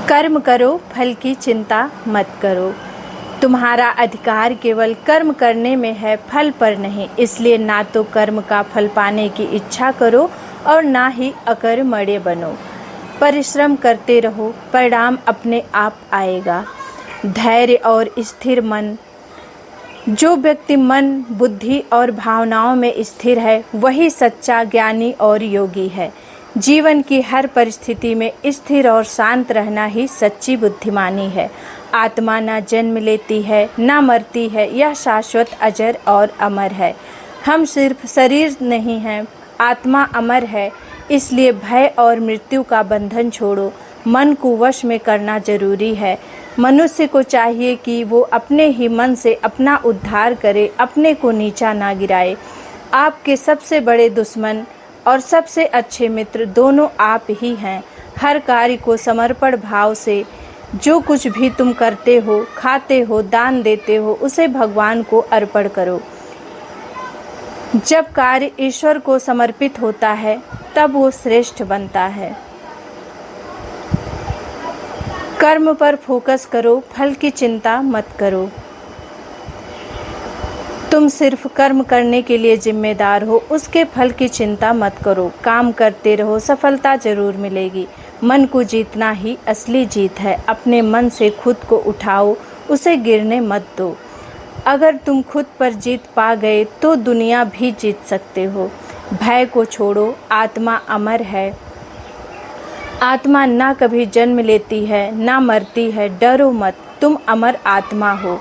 कर्म करो, फल की चिंता मत करो। तुम्हारा अधिकार केवल कर्म करने में है, फल पर नहीं। इसलिए ना तो कर्म का फल पाने की इच्छा करो और ना ही अकर्मण्य बनो। परिश्रम करते रहो, परिणाम अपने आप आएगा। धैर्य और स्थिर मन। जो व्यक्ति मन, बुद्धि और भावनाओं में स्थिर है, वही सच्चा ज्ञानी और योगी है। जीवन की हर परिस्थिति में स्थिर और शांत रहना ही सच्ची बुद्धिमानी है। आत्मा न जन्म लेती है, न मरती है, यह शाश्वत, अजर और अमर है। हम सिर्फ शरीर नहीं हैं, आत्मा अमर है। इसलिए भय और मृत्यु का बंधन छोड़ो। मन को वश में करना जरूरी है। मनुष्य को चाहिए कि वो अपने ही मन से अपना उद्धार करे, अपने को नीचा ना गिराए। आपके सबसे बड़े दुश्मन और सबसे अच्छे मित्र दोनों आप ही हैं। हर कार्य को समर्पण भाव से, जो कुछ भी तुम करते हो, खाते हो, दान देते हो, उसे भगवान को अर्पण करो। जब कार्य ईश्वर को समर्पित होता है, तब वो श्रेष्ठ बनता है। कर्म पर फोकस करो, फल की चिंता मत करो। तुम सिर्फ कर्म करने के लिए जिम्मेदार हो, उसके फल की चिंता मत करो। काम करते रहो, सफलता जरूर मिलेगी। मन को जीतना ही असली जीत है। अपने मन से खुद को उठाओ, उसे गिरने मत दो। अगर तुम खुद पर जीत पा गए तो दुनिया भी जीत सकते हो। भय को छोड़ो, आत्मा अमर है। आत्मा ना कभी जन्म लेती है, ना मरती है। डरो मत, तुम अमर आत्मा हो।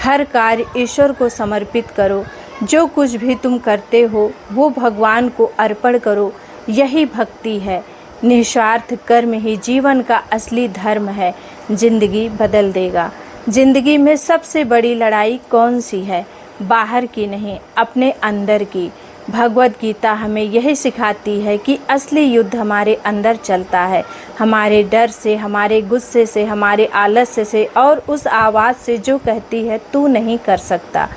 हर कार्य ईश्वर को समर्पित करो। जो कुछ भी तुम करते हो, वो भगवान को अर्पण करो। यही भक्ति है। निस्वार्थ कर्म ही जीवन का असली धर्म है। जिंदगी बदल देगा। जिंदगी में सबसे बड़ी लड़ाई कौन सी है? बाहर की नहीं, अपने अंदर की। भगवद गीता हमें यही सिखाती है कि असली युद्ध हमारे अंदर चलता है। हमारे डर से, हमारे गुस्से से, हमारे आलस्य से और उस आवाज़ से जो कहती है तू नहीं कर सकता।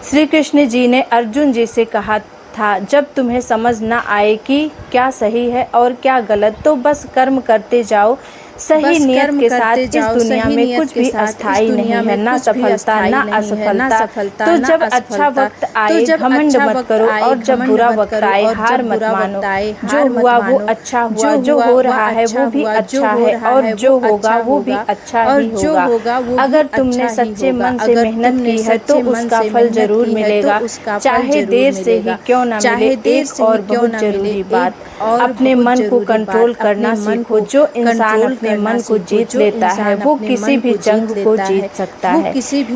श्री कृष्ण जी ने अर्जुन जी से कहा था, जब तुम्हें समझ न आए कि क्या सही है और क्या गलत, तो बस कर्म करते जाओ। सही नियत के साथ इस दुनिया में कुछ भी अस्थायी नहीं है, ना सफलता ना असफलता। तो जब अच्छा वक्त आए घमंड मत करो, और जब बुरा वक्त आए हार मत मानो। जो हुआ वो अच्छा हुआ, जो हो रहा है वो भी अच्छा है, और जो होगा वो भी अच्छा ही होगा। अगर तुमने सच्चे मन से मेहनत की है तो उसका फल जरूर मिलेगा, चाहे देर से ही क्यों न मिले। एक और बहुत जरूरी बात, अपने मन को कंट्रोल करना सीखो। जो इंसान अपने मन को जीत लेता है, वो किसी भी जंग को जीत सकता है।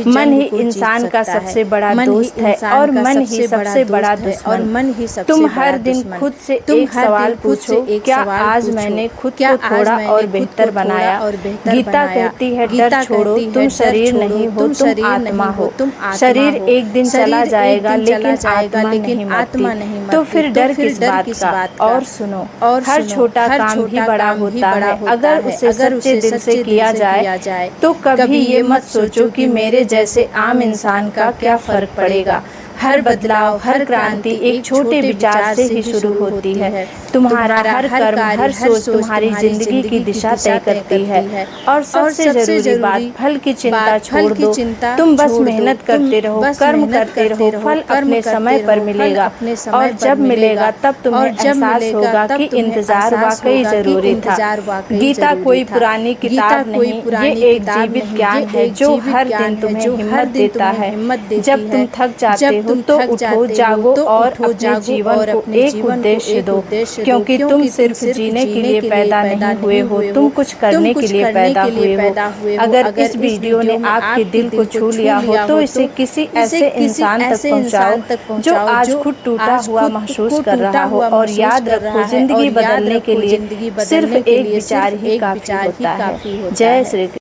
मन ही इंसान का सबसे बड़ा दोस्त है और मन ही सबसे बड़ा दुश्मन। तुम हर दिन खुद से एक सवाल पूछो, क्या आज मैंने खुद को थोड़ा और बेहतर बनाया? गीता कहती है, डर छोड़ो, तुम शरीर नहीं हो, तुम आत्मा हो। शरीर एक दिन चला जाएगा, लेकिन आत्मा नहीं मरती। तो फिर डर किस बात का? और सुनो, हर छोटा काम भी बड़ा होता है अगर उसे सच्चे दिल से किया जाए। तो कभी ये मत सोचो कि मेरे जैसे आम इंसान का क्या फर्क पड़ेगा। हर बदलाव, हर क्रांति एक छोटे विचार से ही शुरू होती है। तुम्हारा हर कर्म, हर सोच तुम्हारी जिंदगी की दिशा तय करती है। और सबसे जरूरी बात, फल की चिंता छोड़ दो। तुम बस मेहनत करते रहो, कर्म करते रहो, फल अपने समय पर मिलेगा। और जब मिलेगा तब तुम्हें एहसास होगा कि इंतजार वाकई जरूरी था। गीता कोई पुरानी किताब नहीं, ये एक जीवित ज्ञान है जो हर दिन तुम्हें हिम्मत देता है। जब तुम थक जाते हो तो उठो, जागो और अपने जीवन को एक उद्देश्य दो, क्योंकि तुम सिर्फ जीने के लिए पैदा नहीं हुए हो, तुम कुछ करने के लिए पैदा हुए हो। अगर इस वीडियो ने आपके दिल को छू लिया हो तो इसे किसी ऐसे इंसान तक पहुंचाओ जो आज खुद टूटा हुआ महसूस कर रहा हो। और याद रखो, जिंदगी बदलने के लिए सिर्फ एक विचार ही काफी होता है। जय श्री कृष्ण।